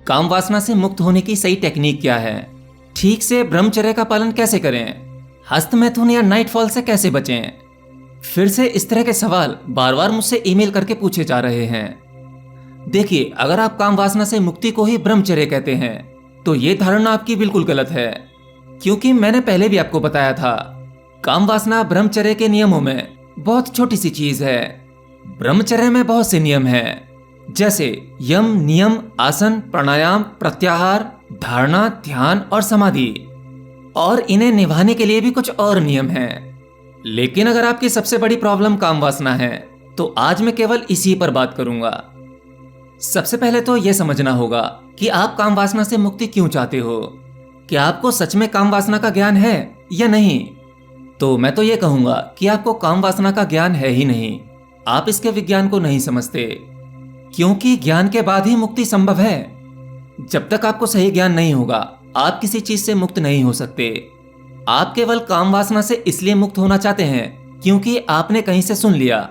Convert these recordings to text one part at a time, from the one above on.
काम वासना से मुक्त होने की सही टेक्निक क्या है, ठीक से ब्रह्मचर्य का पालन कैसे करें, हस्त मैथुन या नाइटफॉल से कैसे बचें। फिर से इस तरह के सवाल बार बार मुझसे ईमेल करके पूछे जा रहे हैं। देखिए, अगर आप काम वासना से मुक्ति को ही ब्रह्मचर्य कहते हैं तो ये धारणा आपकी बिल्कुल गलत है, क्योंकि मैंने पहले भी आपको बताया था काम वासना ब्रह्मचर्य के नियमों में बहुत छोटी सी चीज है। ब्रह्मचर्य में बहुत से नियम हैं, जैसे यम, नियम, आसन, प्राणायाम, प्रत्याहार, धारणा, ध्यान और समाधि, और इन्हें निभाने के लिए भी कुछ और नियम हैं। लेकिन अगर आपकी सबसे बड़ी प्रॉब्लम काम वासना है तो आज मैं केवल इसी पर बात करूंगा। सबसे पहले तो यह समझना होगा कि आप काम वासना से मुक्ति क्यों चाहते हो। क्या आपको सच में काम वासना का ज्ञान है या नहीं? तो मैं तो यह कहूंगा कि आपको काम वासना का ज्ञान है ही नहीं, आप इसके विज्ञान को नहीं समझते, क्योंकि ज्ञान के बाद ही मुक्ति संभव है। जब तक आपको सही ज्ञान नहीं होगा आप किसी चीज से मुक्त नहीं हो सकते। आप केवल काम वासना से इसलिए मुक्त होना चाहते हैं क्योंकि आपने कहीं से सुन लिया,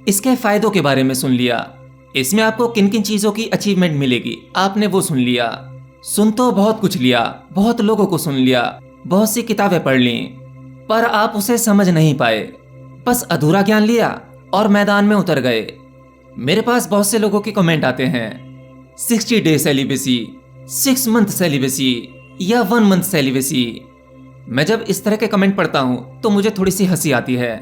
इसके फायदों के बारे में सुन लिया, इसमें आपको किन किन चीजों की अचीवमेंट मिलेगी आपने वो सुन लिया। सुन तो बहुत कुछ लिया, बहुत लोगों को सुन लिया, बहुत सी किताबें पढ़ ली, पर आप उसे समझ नहीं पाए, बस अधूरा ज्ञान लिया और मैदान में उतर गए। मेरे पास बहुत से लोगों के कमेंट आते हैं 60 डे सेलिब्रेसी, 6 मंथ सेलिब्रेसी या 1 मंथ सेलिब्रेसी। मैं जब इस तरह के कमेंट पढ़ता हूं तो मुझे थोड़ी सी हंसी आती है,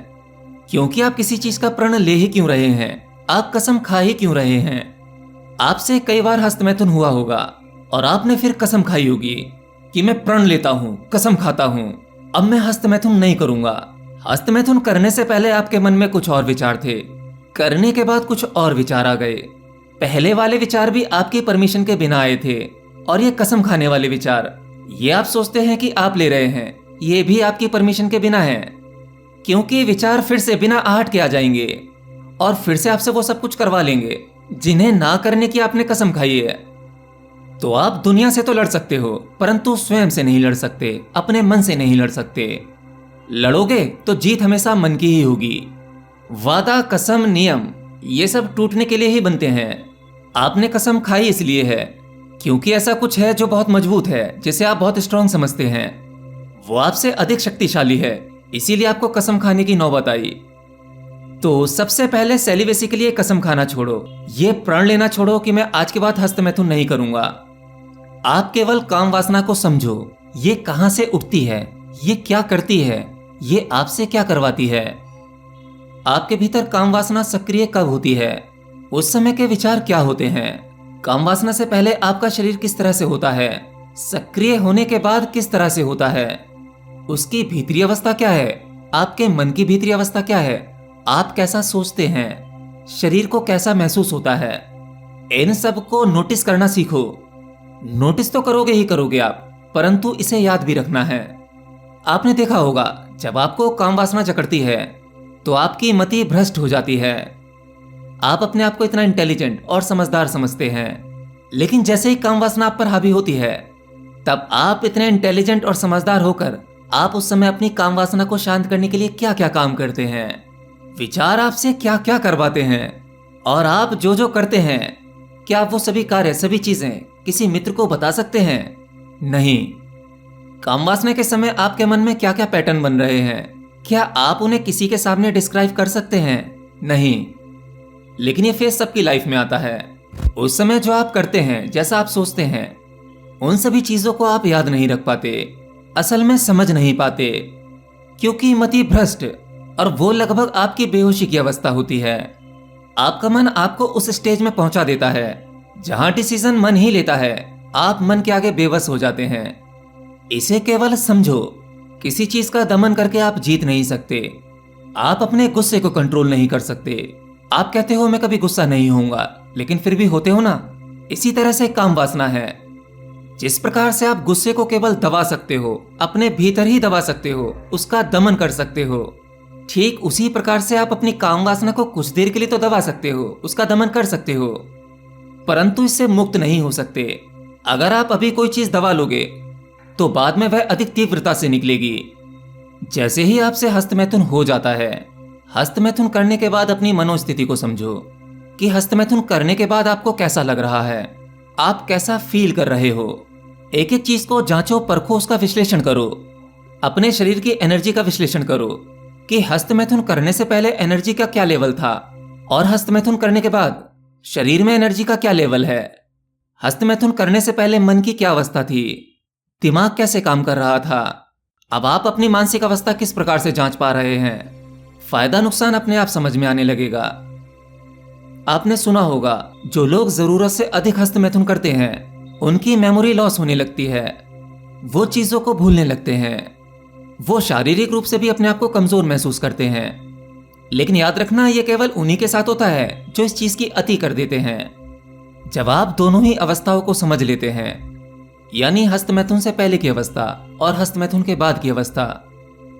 क्योंकि आप किसी चीज का प्रण ले ही क्यों रहे हैं, आप कसम खा ही क्यों रहे हैं। आपसे कई बार हस्तमैथुन हुआ होगा और आपने फिर कसम खाई होगी कि मैं प्रण लेता हूं, कसम खाता हूं, अब मैं हस्तमैथुन नहीं करूंगा। हस्तमैथुन करने से पहले आपके मन में कुछ और विचार थे, करने के बाद कुछ और विचार आ गए। पहले वाले विचार भी आपकी परमिशन के बिना आए थे, और ये कसम खाने वाले विचार, ये आप सोचते हैं कि आप ले रहे हैं, ये भी आपकी परमिशन के बिना है, क्योंकि विचार फिर से बिना आहट के आ जाएंगे और फिर से आपसे वो सब कुछ करवा लेंगे जिन्हें ना करने की आपने कसम खाई है। तो आप दुनिया से तो लड़ सकते हो, परंतु स्वयं से नहीं लड़ सकते, अपने मन से नहीं लड़ सकते। लड़ोगे तो जीत हमेशा मन की ही होगी। वादा, कसम, नियम, ये सब टूटने के लिए ही बनते हैं। आपने कसम खाई इसलिए है क्योंकि ऐसा कुछ है जो बहुत मजबूत है, जिसे आप बहुत स्ट्रांग समझते हैं, वो आपसे अधिक शक्तिशाली है, इसीलिए आपको कसम खाने की नौबत आई। तो सबसे पहले सेलिब्रेसी के लिए कसम खाना छोड़ो, ये प्रण लेना छोड़ो कि मैं आज के बाद हस्तमैथुन नहीं करूंगा। आप केवल काम वासना को समझो, ये कहां से उठती है, ये क्या करती है, ये आपसे क्या करवाती है। आपके भीतर काम वासना सक्रिय कब होती है, उस समय के विचार क्या होते हैं, काम वासना से पहले आपका शरीर किस तरह से होता है, सक्रिय होने के बाद किस तरह से होता है, उसकी भीतरी अवस्था क्या है, आपके मन की भीतरी अवस्था क्या है, आप कैसा सोचते हैं, शरीर को कैसा महसूस होता है, इन सब को नोटिस करना सीखो। नोटिस तो करोगे ही करोगे आप, परंतु इसे याद भी रखना है। आपने देखा होगा जब आपको काम वासना जकड़ती है तो आपकी मति भ्रष्ट हो जाती है। आप अपने आप को इतना इंटेलिजेंट और समझदार समझते हैं, लेकिन जैसे ही काम वासना आप पर हावी होती है तब आप इतने इंटेलिजेंट और समझदार होकर आप उस समय अपनी काम वासना को शांत करने के लिए क्या क्या काम करते हैं, विचार आपसे क्या क्या करवाते हैं, और आप जो जो करते हैं क्या आप वो सभी कार्य, सभी चीजें किसी मित्र को बता सकते हैं? नहीं। काम वासना के समय आपके मन में क्या क्या पैटर्न बन रहे हैं, क्या आप उन्हें किसी के सामने डिस्क्राइब कर सकते हैं? नहीं। लेकिन ये फेज सबकी लाइफ में आता है। उस समय जो आप करते हैं, जैसा आप सोचते हैं, उन सभी चीजों को आप याद नहीं रख पाते, असल में समझ नहीं पाते, क्योंकि मति भ्रष्ट, और वो लगभग आपकी बेहोशी की अवस्था होती है। आपका मन आपको उस स्टेज में पहुंचा देता है जहां डिसीजन मन ही लेता है, आप मन के आगे बेबस हो जाते हैं। इसे केवल समझो, किसी चीज का दमन करके आप जीत नहीं सकते। आप अपने गुस्से को कंट्रोल नहीं कर सकते। आप कहते हो मैं कभी गुस्सा नहीं होऊंगा, लेकिन फिर भी होते हो ना। इसी तरह से काम वासना है। जिस प्रकार से आप गुस्से को केवल दबा सकते हो, अपने भीतर ही दबा सकते हो, उसका दमन कर सकते हो, ठीक उसी प्रकार से आप अपनी काम वासना को कुछ देर के लिए तो दबा सकते हो, उसका दमन कर सकते हो, परंतु इससे मुक्त नहीं हो सकते। अगर आप अभी कोई चीज दबा लोगे तो बाद में वह अधिक तीव्रता से निकलेगी। जैसे ही आपसे हस्तमैथुन हो जाता है, हस्तमैथुन करने के बाद अपनी मनोस्थिति को समझो कि हस्तमैथुन करने के बाद आपको कैसा लग रहा है। आप कैसा फील कर रहे हो। एक एक चीज को जांचो, परखो, उसका विश्लेषण करो। अपने शरीर की एनर्जी का विश्लेषण करो कि हस्तमैथुन करने से पहले एनर्जी का क्या लेवल था और हस्तमैथुन करने के बाद शरीर में एनर्जी का क्या लेवल है। हस्तमैथुन करने से पहले मन की क्या अवस्था थी, दिमाग कैसे काम कर रहा था। अब आप अपनी मानसिक अवस्था किस प्रकार से जांच पा रहे हैं। फायदा नुकसान अपने आप समझ में आने लगेगा। आपने सुना होगा, जो लोग जरूरत से अधिक हस्तमैथुन करते हैं उनकी मेमोरी लॉस होने लगती है, वो चीजों को भूलने लगते हैं, वो शारीरिक रूप से भी अपने आप को कमजोर महसूस करते हैं। लेकिन याद रखना, यह केवल उन्हीं के साथ होता है जो इस चीज की अति कर देते हैं। जब आप दोनों ही अवस्थाओं को समझ लेते हैं, यानी हस्तमैथुन से पहले की अवस्था और हस्तमैथुन के बाद की अवस्था,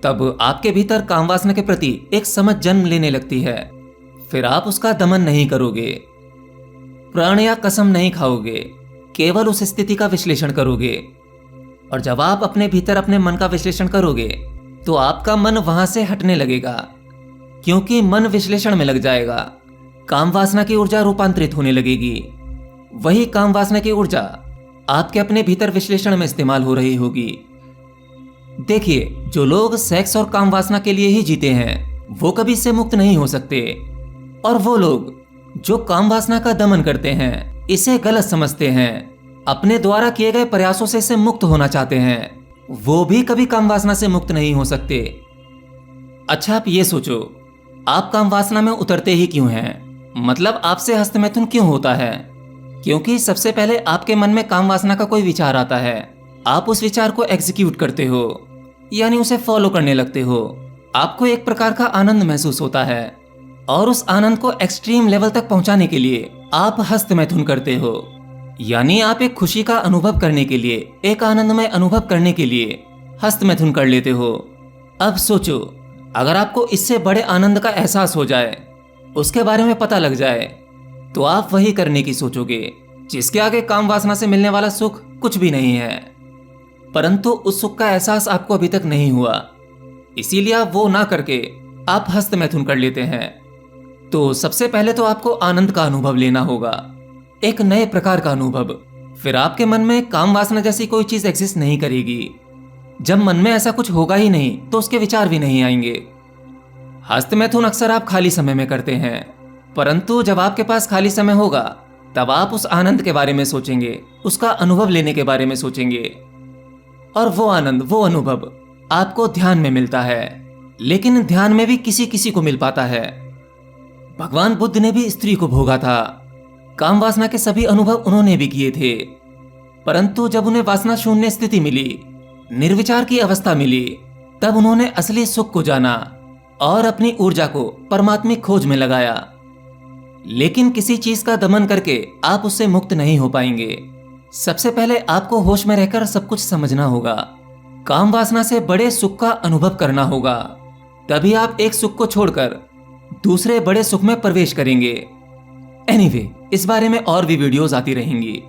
तब आपके भीतर कामवासना के प्रति एक समझ जन्म लेने लगती है। फिर आप उसका दमन नहीं करोगे, प्रण या कसम नहीं खाओगे, केवल उस स्थिति का विश्लेषण करोगे। और जब आप अपने भीतर अपने मन का विश्लेषण करोगे तो आपका मन वहां से हटने लगेगा, क्योंकि मन विश्लेषण में लग जाएगा। काम वासना की ऊर्जा रूपांतरित होने लगेगी। वही काम वासना की ऊर्जा आपके अपने भीतर विश्लेषण में इस्तेमाल हो रही होगी। देखिए, जो लोग सेक्स और काम वासना के लिए ही जीते हैं वो कभी इससे मुक्त नहीं हो सकते, और वो लोग जो काम वासना का दमन करते हैं, इसे गलत समझते हैं, अपने द्वारा किए गए प्रयासों से इससे मुक्त होना चाहते हैं, वो भी कभी काम वासना से मुक्त नहीं हो सकते। अच्छा, आप ये सोचो, आप काम वासना में उतरते ही क्यों हैं? मतलब आपसे हस्तमैथुन क्यों होता है? क्योंकि सबसे पहले आपके मन में काम वासना का कोई विचार आता है, आप उस विचार को एग्जीक्यूट करते हो, यानी उसे फॉलो करने लगते हो। आपको एक प्रकार का आनंद महसूस होता है, और उस आनंद को एक्सट्रीम लेवल तक पहुंचाने के लिए आप हस्तमैथुन करते हो। यानी आप एक खुशी का अनुभव करने के लिए, एक आनंदमय अनुभव करने के लिए हस्तमैथुन कर लेते हो। अब सोचो, अगर आपको इससे बड़े आनंद का एहसास हो जाए, उसके बारे में पता लग जाए, तो आप वही करने की सोचोगे जिसके आगे काम वासना से मिलने वाला सुख कुछ भी नहीं है। परंतु उस सुख का एहसास आपको अभी तक नहीं हुआ, इसीलिए आप वो ना करके आप हस्तमैथुन कर लेते हैं। तो सबसे पहले तो आपको आनंद का अनुभव लेना होगा, एक नए प्रकार का अनुभव। फिर आपके मन में काम वासना जैसी कोई चीज एग्जिस्ट नहीं करेगी। जब मन में ऐसा कुछ होगा ही नहीं तो उसके विचार भी नहीं आएंगे। हस्तमैथुन अक्सर आप खाली समय में करते हैं, परंतु जब आपके पास खाली समय होगा तब आप उस आनंद के बारे में सोचेंगे, उसका अनुभव लेने के बारे में सोचेंगे। और वो आनंद, वो अनुभव आपको ध्यान में मिलता है। लेकिन ध्यान में भी किसी किसी को मिल पाता है। भगवान बुद्ध ने भी स्त्री को भोगा था, काम वासना के सभी अनुभव उन्होंने भी किए थे, परंतु जब उन्हें वासना शून्य स्थिति मिली, निर्विचार की अवस्था मिली, तब उन्होंने असली सुख को जाना और अपनी ऊर्जा को परमात्मिक खोज में लगाया। लेकिन किसी चीज का दमन करके आप उससे मुक्त नहीं हो पाएंगे। सबसे पहले आपको होश में रहकर सब कुछ समझना होगा, काम वासना से बड़े सुख का अनुभव करना होगा, तभी आप एक सुख को छोड़कर दूसरे बड़े सुख में प्रवेश करेंगे। एनीवे, इस बारे में और भी वीडियोस आती रहेंगी।